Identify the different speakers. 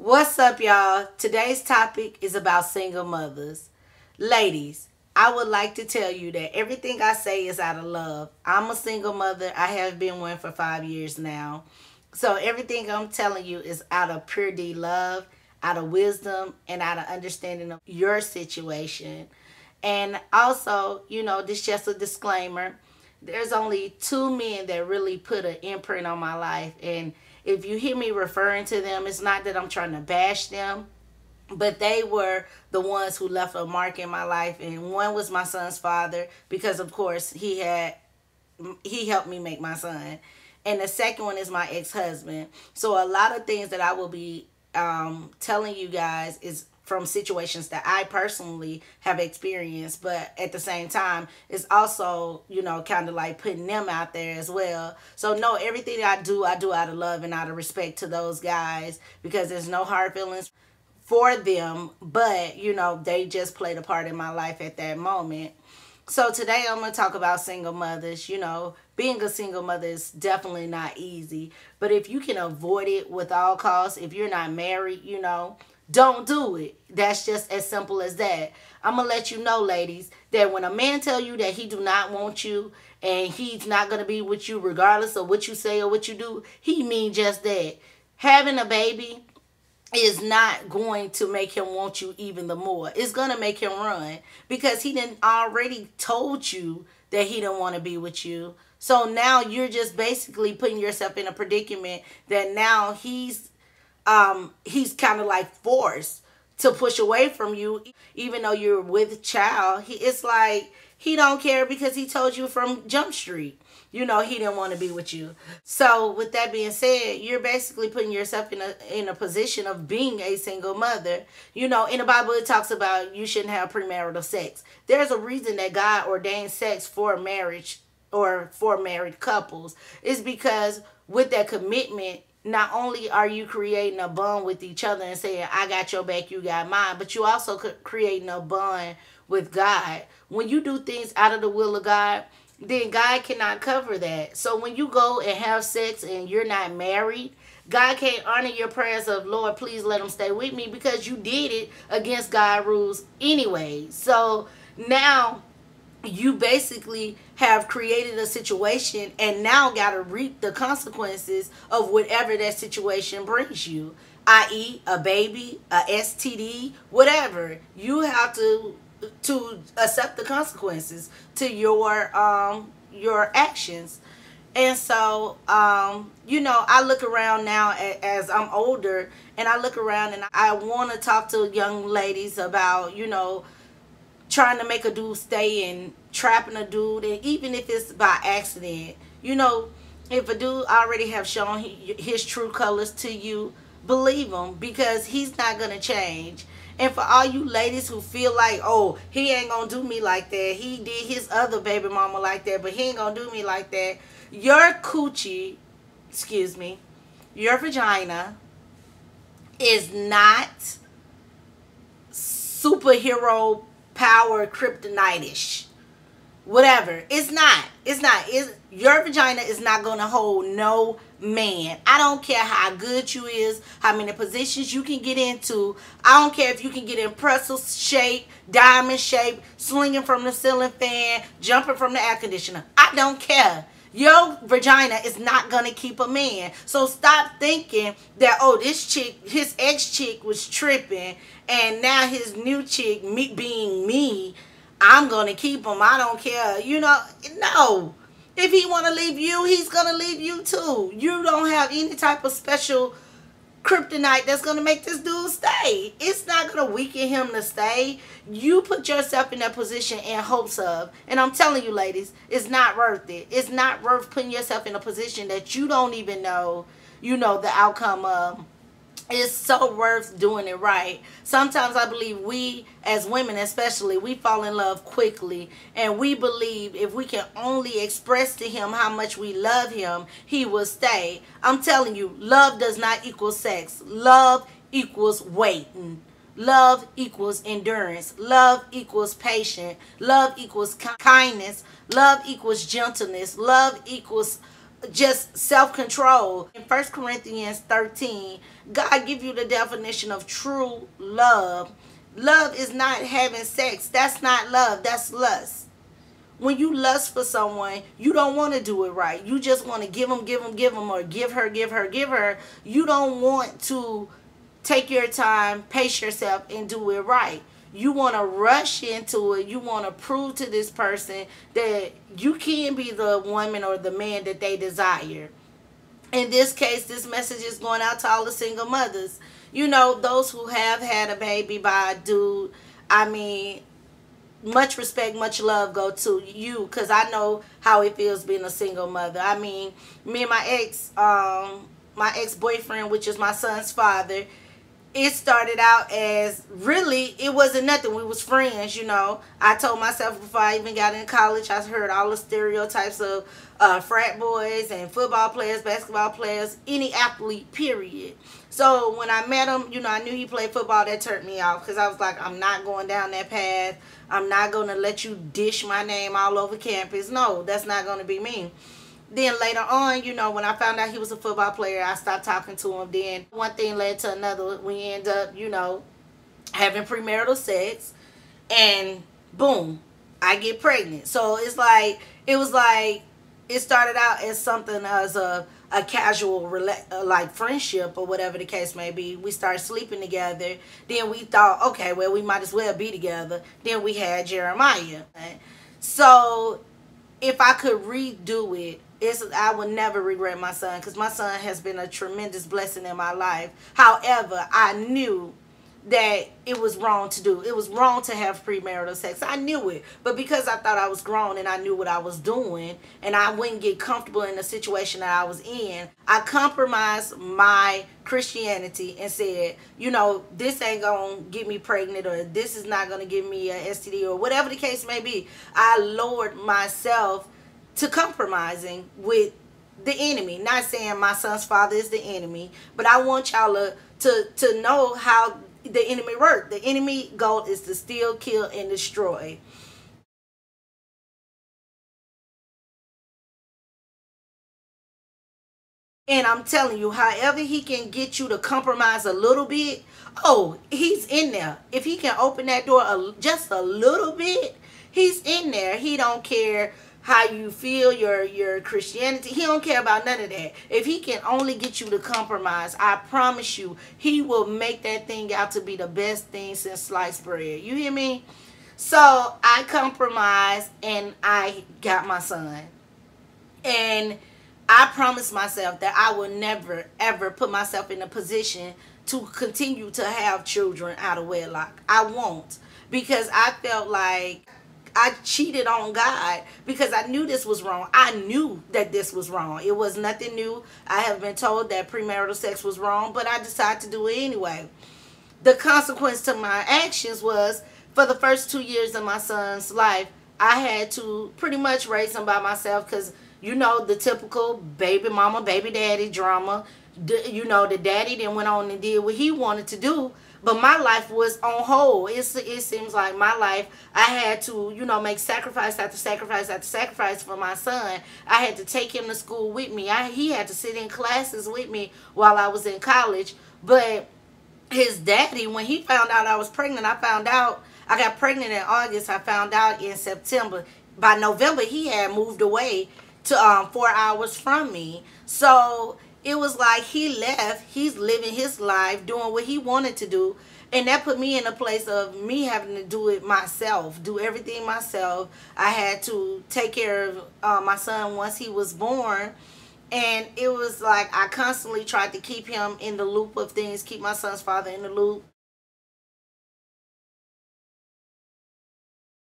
Speaker 1: What's up, y'all? Today's topic is about single mothers. Ladies, I would like to tell you that everything I say is out of love. I'm a single mother. I have been one for 5 years now. So everything I'm telling you is out of pure D love, out of wisdom, and out of understanding of your situation. And also, this is just a disclaimer. There's only 2 men that really put an imprint on my life. And if you hear me referring to them, it's not that I'm trying to bash them, but they were the ones who left a mark in my life. And one was my son's father, because of course he helped me make my son. And the second one is my ex-husband. So a lot of things that I will be telling you guys is from situations that I personally have experienced, but at the same time, it's also, kind of like putting them out there as well. So no, everything I do out of love and out of respect to those guys, because there's no hard feelings for them, but, they just played a part in my life at that moment. So today I'm going to talk about single mothers. Being a single mother is definitely not easy, but if you can avoid it with all costs, if you're not married, don't do it. That's just as simple as that. I'm going to let you know, ladies, that when a man tell you that he do not want you and he's not going to be with you regardless of what you say or what you do, he mean just that. Having a baby is not going to make him want you even the more. It's going to make him run, because he didn't already told you that he didn't want to be with you. So now you're just basically putting yourself in a predicament that now he's kind of like forced to push away from you, even though you're with child. It's like he don't care, because he told you from Jump Street, he didn't want to be with you. So with that being said, you're basically putting yourself in a position of being a single mother. In the Bible, it talks about you shouldn't have premarital sex. There's a reason that God ordained sex for marriage or for married couples. It's because with that commitment, not only are you creating a bond with each other and saying, I got your back, you got mine, but you also creating a bond with God. When you do things out of the will of God, then God cannot cover that. So when you go and have sex and you're not married, God can't honor your prayers of, Lord, please let them stay with me, because you did it against God's rules anyway. So now you basically have created a situation and now got to reap the consequences of whatever that situation brings you, i.e. a baby, a STD, whatever. You have to accept the consequences to your actions. And so, I look around now as I'm older, and I look around and I want to talk to young ladies about, trying to make a dude stay and trapping a dude, and even if it's by accident, if a dude already have shown his true colors to you, believe him, because he's not going to change. And for all you ladies who feel like, oh, he ain't going to do me like that, he did his other baby mama like that, but he ain't going to do me like that, your coochie, your vagina is not superhero power, kryptonite-ish, whatever. It's not. Your vagina is not going to hold no man. I don't care how good you is, how many positions you can get into. I don't care if you can get in pretzel shape, diamond shape, swinging from the ceiling fan, jumping from the air conditioner. I don't care. Your vagina is not going to keep a man. So stop thinking that, oh, this chick, his ex-chick was tripping, and now his new chick, me being me, I'm going to keep him. I don't care. No. If he want to leave you, he's going to leave you too. You don't have any type of special kryptonite that's going to make this dude stay. It's not going to weaken him to stay. You put yourself in that position in hopes of, and I'm telling you, ladies, it's not worth it. It's not worth putting yourself in a position that you don't even know, the outcome of. It's so worth doing it right. Sometimes I believe we, as women especially, we fall in love quickly. And we believe if we can only express to him how much we love him, he will stay. I'm telling you, love does not equal sex. Love equals waiting. Love equals endurance. Love equals patience. Love equals kindness. Love equals gentleness. Love equals just self-control. In 1 Corinthians 13, God give you the definition of true love. Love is not having sex. That's not love. That's lust. When you lust for someone, you don't want to do it right. You just want to give them, or give her. You don't want to take your time, pace yourself, and do it right. You want to rush into it. You want to prove to this person that you can be the woman or the man that they desire. In this case, this message is going out to all the single mothers. You know, those who have had a baby by a dude. I mean, much respect, much love go to you, because I know how it feels being a single mother. I mean, me and my ex-boyfriend, which is my son's father, it started out as, really, it wasn't nothing. We was friends, you know. I told myself before I even got in college, I heard all the stereotypes of frat boys and football players, basketball players, any athlete, period. So when I met him, you know, I knew he played football. That turned me off, because I was like, I'm not going down that path. I'm not going to let you dish my name all over campus. No, that's not going to be me. Then later on, you know, when I found out he was a football player, I stopped talking to him. Then one thing led to another. We end up, you know, having premarital sex. And boom, I get pregnant. So it's like, it started out as something as a casual, like, friendship or whatever the case may be. We started sleeping together. Then we thought, okay, well, we might as well be together. Then we had Jeremiah. So if I could redo it, I would never regret my son, because my son has been a tremendous blessing in my life. However, I knew that it was wrong to do. It was wrong to have premarital sex. I knew it. But because I thought I was grown and I knew what I was doing, and I wouldn't get comfortable in the situation that I was in, I compromised my Christianity and said, you know, this ain't going to get me pregnant, or this is not going to give me an STD, or whatever the case may be. I lowered myself to compromising with the enemy. Not saying my son's father is the enemy, but I want y'all to know how the enemy works. The enemy goal is to steal, kill, and destroy. And I'm telling you, however he can get you to compromise a little bit, oh, he's in there. If he can open that door just a little bit, he's in there. He don't care how you feel, your Christianity. He don't care about none of that. If he can only get you to compromise, I promise you, he will make that thing out to be the best thing since sliced bread. You hear me? So I compromised and I got my son. And I promised myself that I will never, ever put myself in a position to continue to have children out of wedlock. I won't. Because I felt like I cheated on God, because I knew this was wrong. I knew that this was wrong. It was nothing new. I have been told that premarital sex was wrong, but I decided to do it anyway. The consequence to my actions was, for the first 2 years of my son's life, I had to pretty much raise him by myself, because, you know, the typical baby mama, baby daddy drama. You know, the daddy then went on and did what he wanted to do. But my life was on hold. It seems like my life, I had to, you know, make sacrifice after sacrifice after sacrifice for my son. I had to take him to school with me. He had to sit in classes with me while I was in college. But his daddy, when he found out I was pregnant, I got pregnant in August. I found out in September. By November, he had moved away to 4 hours from me. So it was like he left. He's living his life, doing what he wanted to do. And that put me in a place of me having to do it myself, do everything myself. I had to take care of my son once he was born. And it was like I constantly tried to keep him in the loop of things, keep my son's father in the loop.